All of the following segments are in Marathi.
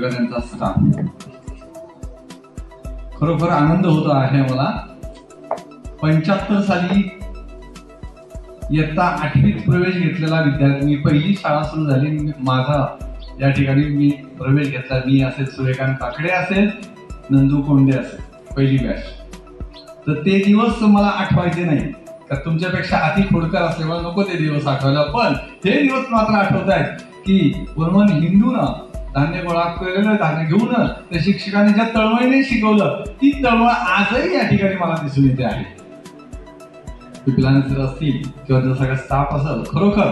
सुरेखा त्यांचा स्टाफ, खरोखर आनंद होतो आहे मला. 75 साली इयत्ता 8वीत प्रवेश घेतलेला विद्यार्थी, मी पहिली शाळा सुरू झाली माझा या ठिकाणी मी प्रवेश घेतला. मी असेल, सूर्यकांत काकडे असेल, नंदू कोंडे असेल, पहिली बॅच. तर ते दिवस मला आठवायचे नाही, तर तुमच्यापेक्षा अति खोडकर असल्यामुळे नको ते दिवस आठवायला, पण हे दिवस मात्र आठवत आहेत की वरमन हिंदूनं धान्य गोळा केलेलं, धान्य घेऊन त्या शिक्षकाने ज्या तळमळीने शिकवलं, ती तळमळ आजही या ठिकाणी मला दिसून येते आहे. सर असतील किंवा जो सगळा स्टाफ असेल, खरोखर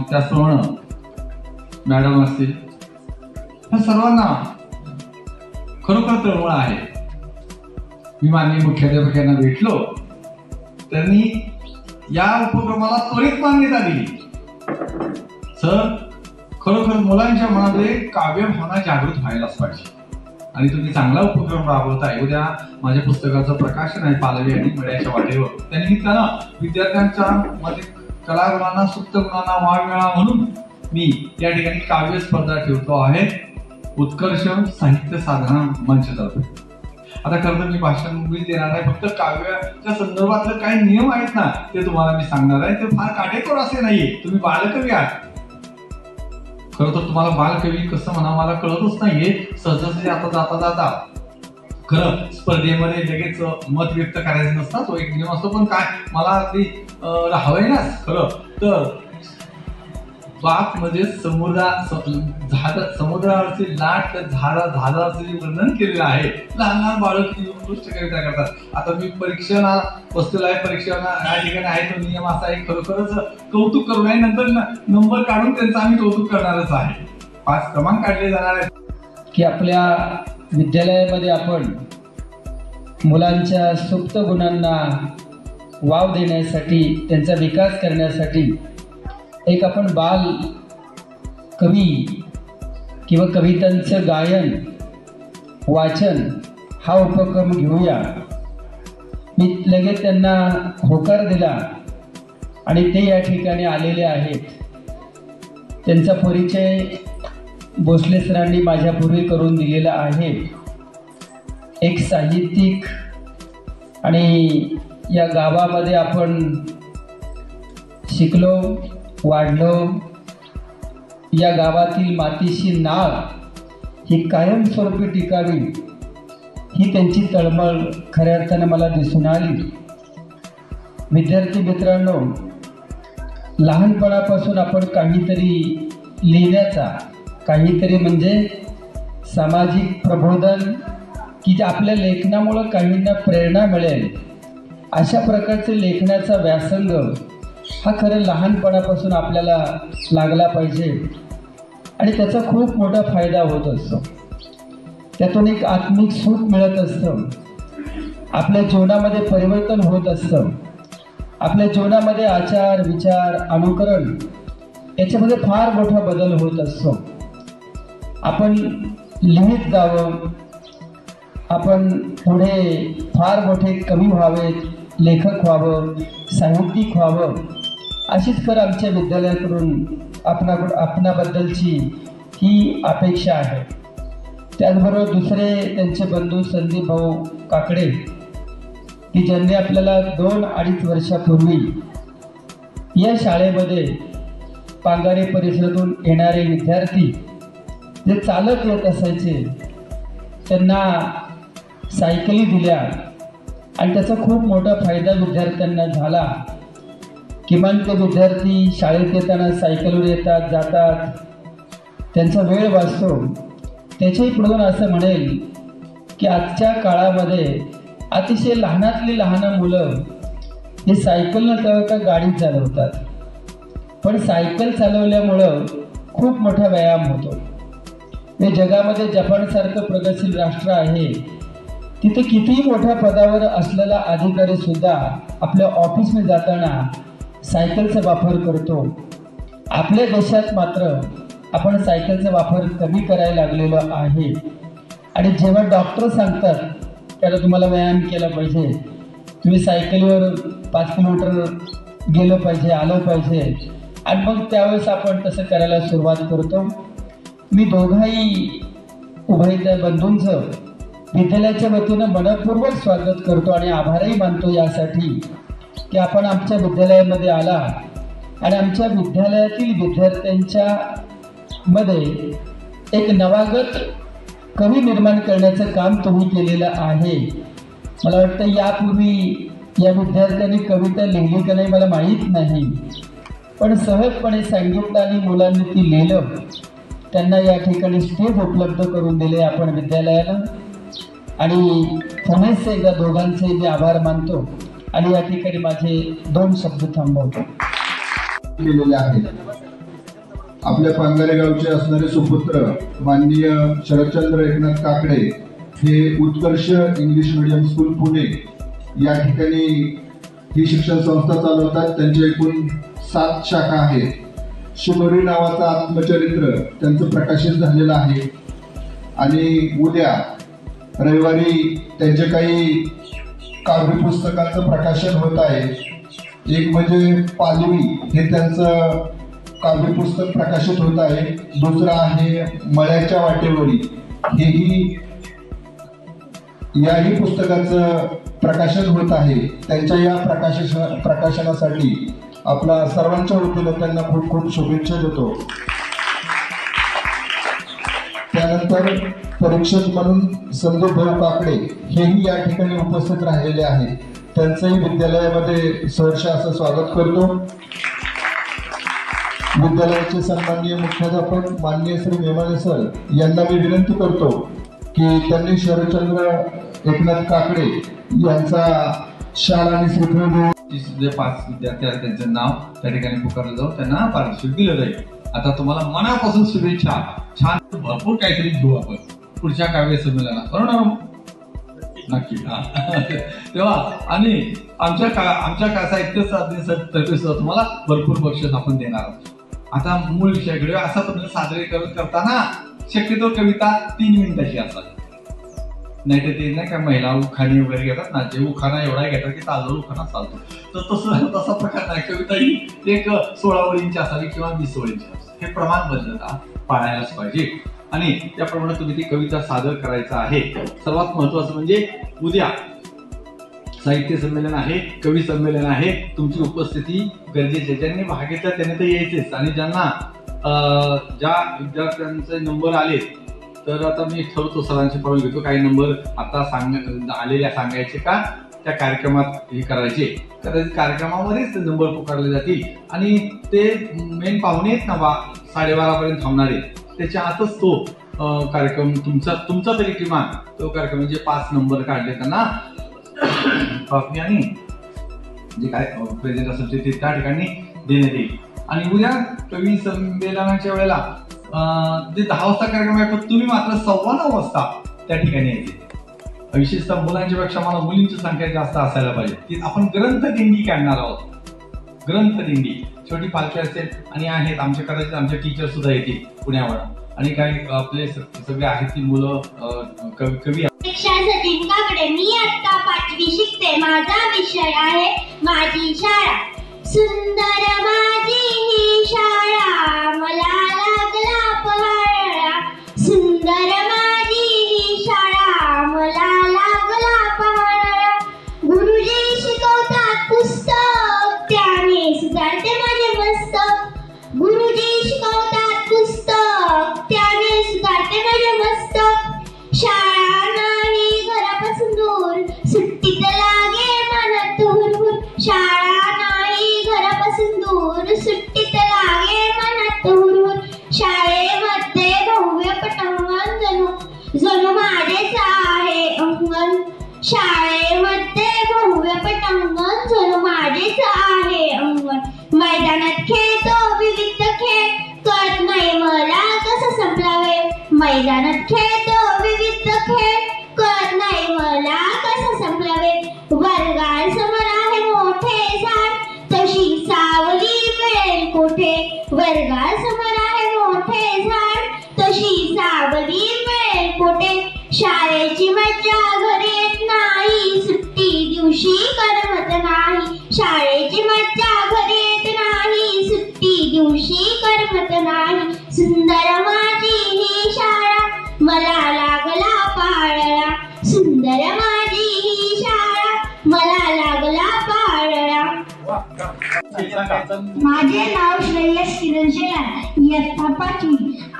त्या सोहण मॅडम असतील, ह्या सर्वांना खरोखर तळमळ आहे. मी माननीय मुख्याध्यापकांना भेटलो, त्यांनी या उपक्रमाला त्वरित मान्यता दिली. सर, खरोखर मुलांच्या मनामध्ये काव्य भावना जागृत व्हायलाच पाहिजे आणि तुम्ही चांगला उपक्रम राबवताय. उद्या माझ्या पुस्तकाचं प्रकाशन आहे पालवी आणि मड्याच्या वाटेवर. त्यानिमित्तानं विद्यार्थ्यांच्या मध्ये कलागुणांना, सुप्त गुणांना वाव मिळावा म्हणून मी या ठिकाणी काव्य स्पर्धा ठेवतो आहे, उत्कर्ष साहित्य साधना मंचतर्फे. आता खरं तर मी भाषण मुळीच देणार आहे, फक्त काव्याच्या संदर्भातले काही नियम आहेत ना ते तुम्हाला मी सांगणार आहे. ते फार काटेकोर असे नाहीये. तुम्ही बालकवी आहात, खरं तर तुम्हाला बालकवी कसं म्हणा मला कळतच नाहीये. सहजासहजी आता जाता जाता खरं स्पर्धेमध्ये लगेच मत व्यक्त करायचं नसतं, तो एक नियम असतो. पण काय मला अगदी राहावं ना खरं तर बाप म्हणजे समुद्रावरची लाट, त्या झाडाचं जे वर्णन केलेलं आहे. लहान लहान बाळक उत्कृष्ट कविता करतात. आता मी परीक्षेला बसलेलो आहे, परीक्षेला या ठिकाणी आहे तो नियम असा आहे, खरोखरच कौतुक करू नये, नंतर नंबर काढून त्यांचं आम्ही कौतुक करणारच आहे. 5 क्रमांक काढले जाणार आहेत की आपल्या विद्यालयामध्ये आपण मुलांच्या सुप्त गुणांना वाव देण्यासाठी, त्यांचा विकास करण्यासाठी एक आपण बाल कवी किंवा कवितांचं गायन, वाचन हा उपक्रम घेऊया. मी लगेच त्यांना होकार दिला आणि ते या ठिकाणी आलेले आहेत. त्यांचा परिचय भोसले सरांनी माझ्यापूर्वी करून दिलेला आहे. एक साहित्यिक आणि या गावामध्ये आपण शिकलो, वाढलो. या गावातील मातीशी नाळ ही कायमस्वरूपी टिकावी ही त्यांची तळमळ खऱ्या अर्थाने मला दिसून आली. विद्यार्थी मित्रांनो, लहानपणापासून आपण काहीतरी लिहिण्याचा, काहीतरी म्हणजे सामाजिक प्रबोधन की आपल्या लेखनामुळं काहींना प्रेरणा मिळेल अशा प्रकारचे लेखनाचा व्यासंग हा खरं लहानपणापासून आपल्याला लागला पाहिजे आणि त्याचा खूप मोठा फायदा होत असतो. त्यातून एक आत्मिक सुख मिळत असतं, आपल्या जीवनामध्ये परिवर्तन होत असतं, आपल्या जीवनामध्ये आचार विचार अनुकरण याच्यामध्ये फार मोठा बदल होत असतो. आपण लिहित जावं, आपण पुढे फार मोठे कवी व्हावेत, लेखक व्हावं, साहित्यिक व्हावं अशीच खरं आमच्या विद्यालयाकडून आपणाबद्दलची ही अपेक्षा आहे. त्याचबरोबर दुसरे त्यांचे बंधू संदीप भाऊ काकडे की ज्यांनी आपल्याला 2-2.5 वर्षापूर्वी या शाळेमध्ये पांगारे परिसरातून येणारे विद्यार्थी जे चालत येत असायचे त्यांना सायकली दिल्या आणि त्याचा खूप मोठा फायदा विद्यार्थ्यांना झाला. किमान ते विद्यार्थी शाळेत येताना सायकलवर येतात, जातात, त्यांचा वेळ वाचतो. त्याच्याही पुढून असं म्हणेल की आजच्या काळामध्ये अतिशय लहानातली लहान मुलं हे सायकल न चालवता गाडी चालवतात, पण सायकल चालवल्यामुळं खूप मोठा व्यायाम होतो. हे जगामध्ये जपानसारखं प्रगतशील राष्ट्र आहे, तिथे कितीही मोठ्या पदावर असलेला अधिकारीसुद्धा आपल्या ऑफिसमध्ये जाताना सायकलचा वापर करतो. आपल्या देशात मात्र आपण सायकलचा वापर कमी करायला लागलेलो आहे. आणि जेव्हा डॉक्टर सांगतात त्याला तुम्हाला व्यायाम केला पाहिजे, तुम्ही सायकलीवर 5 किलोमीटर गेलं पाहिजे, आलं पाहिजे, आणि मग त्यावेळेस आपण तसं करायला सुरुवात करतो. मी दोघाही उभयता बंधूंचं विद्यालयाच्या वतीनं मनपूर्वक स्वागत करतो आणि आभारही मानतो यासाठी की आपण आमच्या विद्यालयामध्ये आला आणि आमच्या विद्यालयातील विद्यार्थ्यांच्या मध्ये एक नवागत कवी निर्माण करण्याचं काम तुम्ही केलेलं आहे. मला वाटतं यापूर्वी या विद्यार्थ्यांनी कविता लिहिली का नाही मला माहीत नाही, पण सहजपणे सांगितलं आणि मुलांनी ती लिहिलं. त्यांना या ठिकाणी स्टेज उपलब्ध करून दिले आपण विद्यालयाला आणि पुन्हा एकदा दोघांचे मी आभार मानतो आणि या ठिकाणी माझे 2 शब्द थांबवतो. केलेले आहे. आपल्या पांगारे गावचे असणारे सुपुत्र माननीय शरदचंद्र एकनाथ काकडे हे उत्कर्ष इंग्लिश मीडियम स्कूल पुणे या ठिकाणी ही शिक्षण संस्था चालवतात. त्यांच्या एकूण 7 शाखा आहेत. शिमोरी नावाचं आत्मचरित्र त्यांचं प्रकाशित झालेलं आहे आणि उद्या रविवारी त्यांचे काही काव्य पुस्तकांचं प्रकाशन होत आहे. एक म्हणजे पालवी हे त्यांचं काव्य पुस्तक प्रकाशित होत आहे. दुसरं आहे मळ्याच्या वाटेवरी हेही याही पुस्तकाचं प्रकाशन होत आहे. त्यांच्या या प्रकाशनासाठी आपला सर्वांच्या वतीनं त्यांना खूप खूप शुभेच्छा देतो. त्यानंतर परीक्षक म्हणून संदीप भाऊ काकडे हेही या ठिकाणी उपस्थित राहिलेले आहेत. त्यांचंही विद्यालयामध्ये सहर्ष असं स्वागत करतो. विद्यालयाचे सन्माननीय मुख्याध्यापक माननीय श्री मेमाने सर यांना मी विनंती करतो की त्यांनी शरदचंद्र एकनाथ काकडे यांचा शाळा आणि श्रीफळ जे 5 विद्यार्थी आहेत त्यांचं नाव त्या ठिकाणी पुकारलं जाऊ, त्यांना पारितोषिक दिलं जाईल. आता तुम्हाला मनापासून शुभेच्छा. छान भरपूर काहीतरी घेऊ आपण पुढच्या काव्य संमेलनात, बरोबर? नक्की. तेव्हा आणि आमच्या साहित्य साधनेसाठी तुम्हाला भरपूर बक्षीस आपण देणार आहोत. आता मूळ विषयाकडे असा पद्धतीने सादरीकरण करताना शक्यतो कविता 3 मिनिटाची असतात. नाही तर ते नाही का महिला उखाणे वगैरे घेतात ना, जे उखाणा एवढा घेतात की ताजवर उखाणा चालतो, तर तसा प्रकार नाही. कविता ही एक 16 ओळींची असावी किंवा 20 ओळींची असावी. हे प्रमाण बदलता पाळायलाच पाहिजे आणि त्याप्रमाणे तुम्ही ती कविता सादर करायचं आहे. सर्वात महत्वाचं म्हणजे उद्या साहित्य संमेलन आहे, कवी संमेलन आहे. तुमची उपस्थिती गरजेची. ज्यांनी भाग घेतला त्यांनी तर यायचेच आणि ज्यांना ज्या विद्यार्थ्यांचे नंबर आले तर आता मी ठरवतो, सरांची परवानगी घेतो, काही नंबर आता आलेल्या सांगायचे का त्या कार्यक्रमात हे करायचे. कदाचित कार्यक्रमामध्येच ते नंबर पुकारले जातील आणि ते मेन पाहुणे आहेत ना 12:30 पर्यंत थांबणारे, त्याच्या आतच तो कार्यक्रम तुमचा तरी किमान तो कार्यक्रम जे 5 नंबर काढले त्यांना ट्रॉफी आणि जे काय प्रेझेंट असेल ते त्या ठिकाणी देण्यात येईल. आणि उद्या कवी संमेलनाच्या वेळेला जे 10 वाजता कार्यक्रम आहे, पण तुम्ही मात्र 9:15 वाजता त्या ठिकाणी यायचे. विशेषतः मुलांच्या पेक्षा मला मुलींची संख्या जास्त असायला पाहिजे. की आपण ग्रंथदिंडी काढणार आहोत. ग्रंथदिंडी छोटी पालखी असेल आणि आहेत आमच्या कदाचित आमच्या टीचर सुद्धा येतील पुण्यावर आणि काही आपले सगळे आहेत ती मुलं कवी. सचिन काकडे. मी आता 5वी शिकते. माझा विषय आहे माझी शाळा. सुंदर माझी ही शाळा, मला लागला पहाडा. सुंदर माझी ही शाळा, मला लागला पहाडा. गुरुजी शिकवतात पुस्तक, त्याने सुधारते माझे मस्तक. गुरुजी शिकवतात पुस्तक, त्याने सुधारते माझे मस्तक. शाळा नाही घरापासून दूर, सुट्टीत लागे मन तुरबुर. शाळा नाही घरापासून दूर, सुट्टीत लागे मन तुरबुर. शाळेमध्ये भव्य पटांगण जणू माझेच आहे अंगण. शाळेमध्ये भव्य पटांगण जणू माझेच आहे अंगण. मैदानात खेळतो विविध खेळ, कळत नाही मला कसं संपलावे. मैदानात खेळतो विविध खेळ, कळत नाही मला कसं संपलावे. वर्गासमोर आहे मोठे झाड, तशी सावली मिळेल कुठे. वर्गासमोर आहे मोठे झाड, तशी सावली मिळेल कुठे. शाळेची मज्जा घरी येत नाही, सुट्टी दिवशी करमत नाही. शाळेची मज्जा घरी येत नाही, सुट्टी दिवशी करमत नाही. सुंदर माझी सुंदर माझी ही शाळा मला लागला पाळणा. माझे नाव श्रेयस किरण शेलार, इयत्ता 5वी.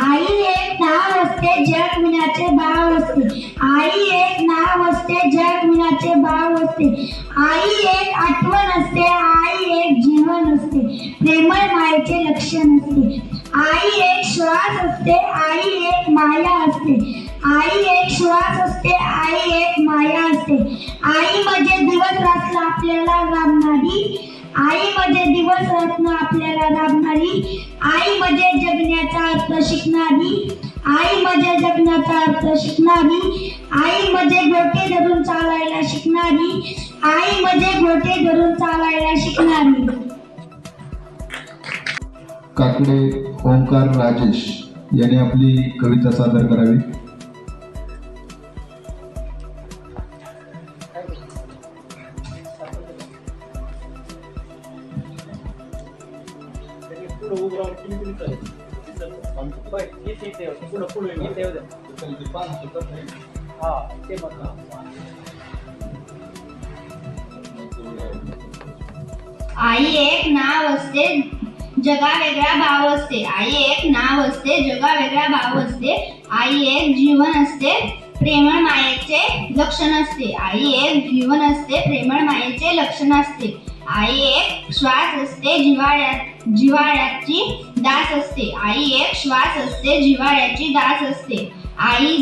आई एक नाव असते जग विनाचे भाव असते. आई एक नाव असते जग विनाचे भाव असते. आई एक आठवण असते. आई एक जीवन असते. प्रेमळ मायेचे लक्षण असते. आई एक श्वास असते. आई एक माया असते. आई एक श्वास असते. आई एक माया असते. आई म्हणजे दिवस रात्र आपल्याला राबणारी. आई म्हणजे दिवस रात्र आपल्याला राबणारी. आई म्हणजे जगण्याचा अर्थ शिकणारी. आई म्हणजे जगण्याचा अर्थ शिकणारी. आई म्हणजे गोटे धरून चालायला शिकणारी. आई म्हणजे गोटे धरून चालायला शिकणारी. काकडे ओंकार राजेश यांनी आपली कविता सादर करावी. आई एक नाव असते जगा वेगळा भाव असते. आई एक नाव असते जगा वेगळा भाव असते. आई एक जीवन असते प्रेमळ मायेचे लक्षण असते. आई एक जीवन असते प्रेमळ मायेचे लक्षण असते. आई एक श्वास असते जिव्हाळ्याची दास असते. आई एक श्वास असते जिव्हाळ्याची दास असते. आई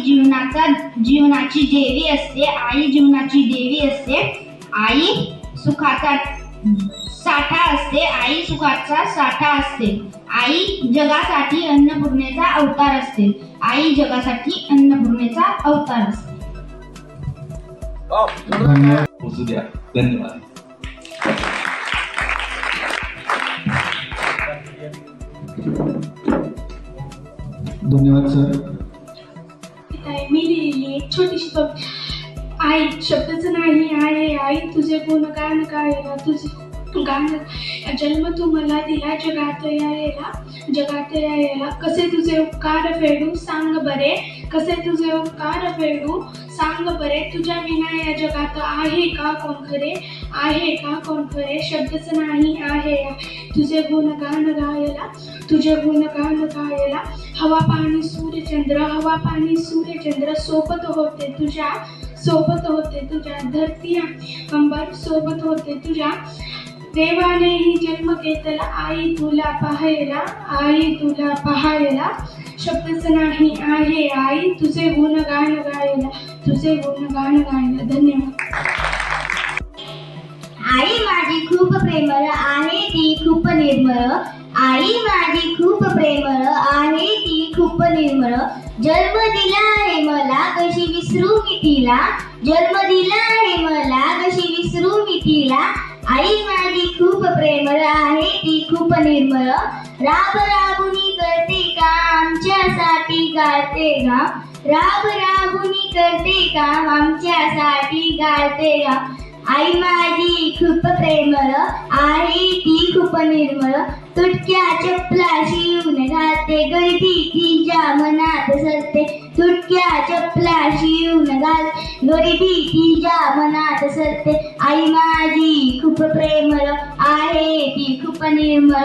जीवनाची देवी असते. आई जीवनाची देवी असते. आई सुखाचा साठा असते. आई सुखाचा साठा असते. आई जगासाठी अन्नपूर्णेचा अवतार असते. आई जगासाठी अन्नपूर्णेचा अवतार असते. धन्यवाद. पोचू द्या. धन्यवाद. धन्यवाद सर. मी लिहिलेली एक छोटीशी कविता. आई शब्दच नाही आहे. आई तुझे गुणगान गायला. तुझे गाण जन्म तू मला दिला जगात यायला. कसे तुझे उपकार फेडू सांग बरे. कसे तुझे उपकार फेडू सांग बरे. तुझ्या विना या जगात आहे का कोण खरे. आहे का कोण खरे. शब्दच नाही आहे. तुझे गुणगान गायला. तुझे गुणगान गायला. हवा पाणी सूर्यचंद्र. हवा पाणी सूर्यचंद्र सोबत होते तुझ्या. सोबत होते तुझ्या. धरती अंबर सोबत होते तुझ्या. देवानेही जन्म घेतला आई तुला पाहायला. आई तुला पाहायला. शब्दच नाही आहे. आई तुझे गुणगान गायला. तुझे गुणगान गायला. धन्यवाद. आई माझी खूप प्रेमळ आहे ती खूप निर्मळ. आई माझी खूप प्रेमळ आहे ती खूप निर्मळ. जन्म दिला रे मला कशी विसरू मी तिला. जन्म दिला रे मला कशी विसरू मी तिला. आई माझी खूप प्रेमळ आहे ती खूप निर्मळ. राब राबुनी करते काम आमच्यासाठी गाते गा. राब राबुनी करते काम आमच्यासाठी गाते गा. आई माझी खूप प्रेमळ आहे ती खूप निर्मळ. तुटक्या चपला शिवून घालते गर्दी तिच्या मनात सरते. तुटक्या चपला शिवून घालते गर्दी तिच्या मनात सरते. आई माझी खूप प्रेमळ आहे ती खूप निर्मळ.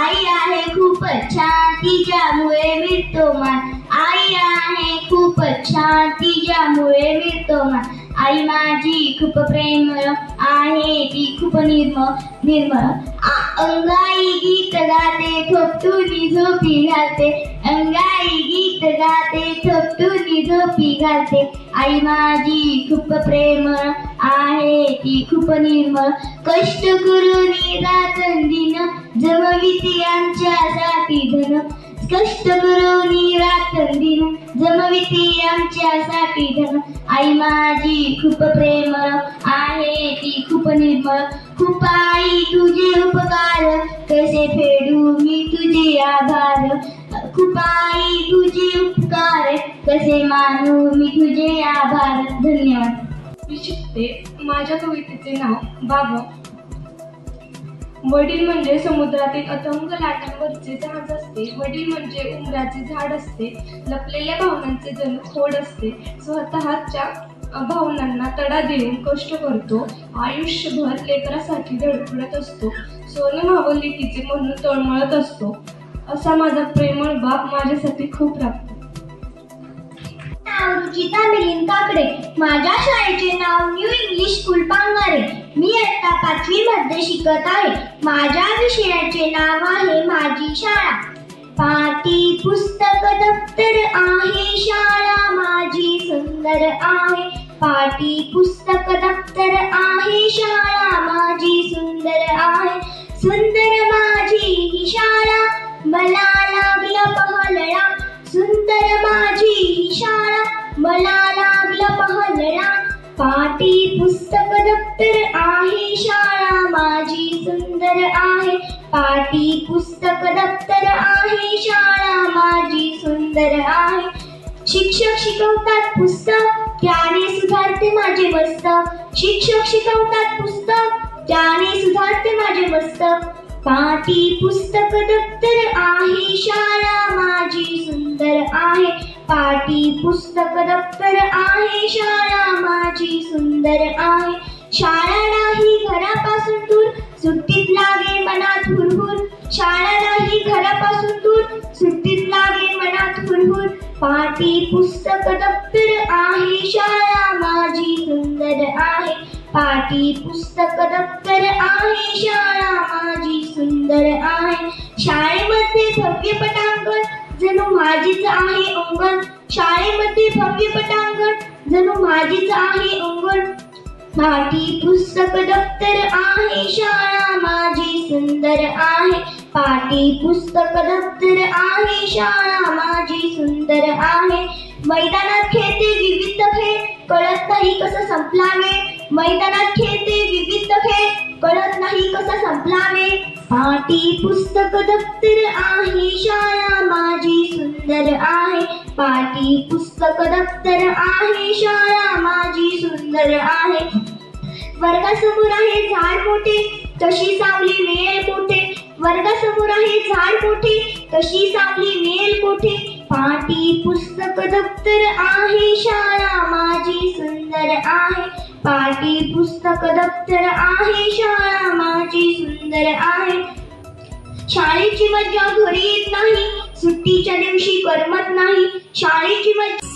आई आहे खूप छान तिच्यामुळे मिळतो मान. आई आहे खूप छान तिच्यामुळे मिळतो मान. आई माझी खूप प्रेमळ आहे ती खूप निर्मळ. अंगाई गीत गाते थोपटून झोपी घालते. अंगाई गीत गाते थोपटून झोपी घालते. आई माझी खूप प्रेमळ आहे ती खूप निर्मळ. कष्ट करून रात्रंदिन जमविते आमच्यासाठी धन. कष्ट करून रात्रंदिन जमविते आमच्यासाठी धन. आई माझी खूप प्रेमळ आहे ती खूप निर्मळ. खूप आई तुझे उपकार कसे फेडू मी तुझे आभार. खूप आई तुझे उपकार कसे मानू मी तुझे आभार. धन्यवाद. मी शिकते. माझ्या कवितेचे नाव बाबा. वडील म्हणजे समुद्रातील अतंग लाटांवरचे जहाज असते. वडील म्हणजे उंबराचे झाड असते. लपलेल्या भावनांचे जणू खोड असते. स्वतःच्या भावनांना तडा देऊन कष्ट करतो, आयुष्यभर लेकरासाठी धडपडत असतो, सोनं व्हावं लेकीचे म्हणून तळमळत असतो, असा माझा प्रेमळ बाप माझ्यासाठी खूप राबतो. नाव रुचिता मिलिंद काकडे. माझ्या शाळेचे नाव न्यू इंग्लिश स्कूल पांगारे. मी इयत्ता 5वी मध्ये शिकत आहे. माझ्या विषयाचे नाव आहे माझी शाळा. पाटी पुस्तक दप्तर आहे, शाळा माझी सुंदर आहे. पाटी पुस्तक दप्तर आहे, शाळा माझी सुंदर आहे. सुंदर माझी ही शाळा, मला लागलं पहलळा. सुंदर माझी ही शाळा, मला लागलं पहलळा. पाटी पुस्तक दप्तर आहे, शाळा माझी सुंदर आहे. पाटी पुस्तक दप्तर आहे, शाळा माझी सुंदर आहे. शिक्षक शिकवतात पुस्तक, त्याने सुधारते माझे मस्तक. शिक्षक शिकवतात पुस्तक, त्याने सुधारते माझे मस्तक. पाटी पुस्तक दप्तर आहे, शाळा माझी सुंदर आहे. पाटी पुस्तक दप्तर आहे, शाळा माझी सुंदर आहे. शाळा नाही घरापासून दूर, सुट्टीत लागे मनात हुरहुर. शाळा नाही घरापासून दूर, सुट्टीत लागे मनात हुरहुर. पाटी पुस्तक दप्तर आहे, शाळा माझी सुंदर आहे. पाटी पुस्तक दप्तर आहे, शाळा माझी सुंदर आहे. शाळेमध्ये भव्य पटांगण, जणू माझीच आहे अंगण. शाळेमध्ये भव्य पटांगण, जणू माझीच आहे अंगण. पाटी पुस्तक दप्तर आहे, शाळा माझी सुंदर आहे. पाटी पुस्तक दप्तर आहे, शाळा माझी सुंदर आहे. मैदानात खेळते विविध खेळ, कळत नाही कसं संपलावे. मैदानात खेळते विविध खेळ, कळत नाही कसं संपलावे. पाटी पुस्तक दप्तर आहे, शाळा माझी सुंदर आहे. पाटी पुस्तक दप्तर आहे, शाळा माझी सुंदर आहे. वर्गासमोर आहे झाड मोठे, तशी सावली मिळेल कोठे. वर्गासमोर आहे झाड मोठे, तशी सावली मिळेल कोठे. पाटी पुस्तक दप्तर आहे, शाळा माझी सुंदर आहे. पाटी पुस्तक दप्तर आहे, शाळा माझी सुंदर आहे. शाळेची मजा घरी येत नाही, सुट्टीच्या दिवशी करमत नाही. शाळेची मजा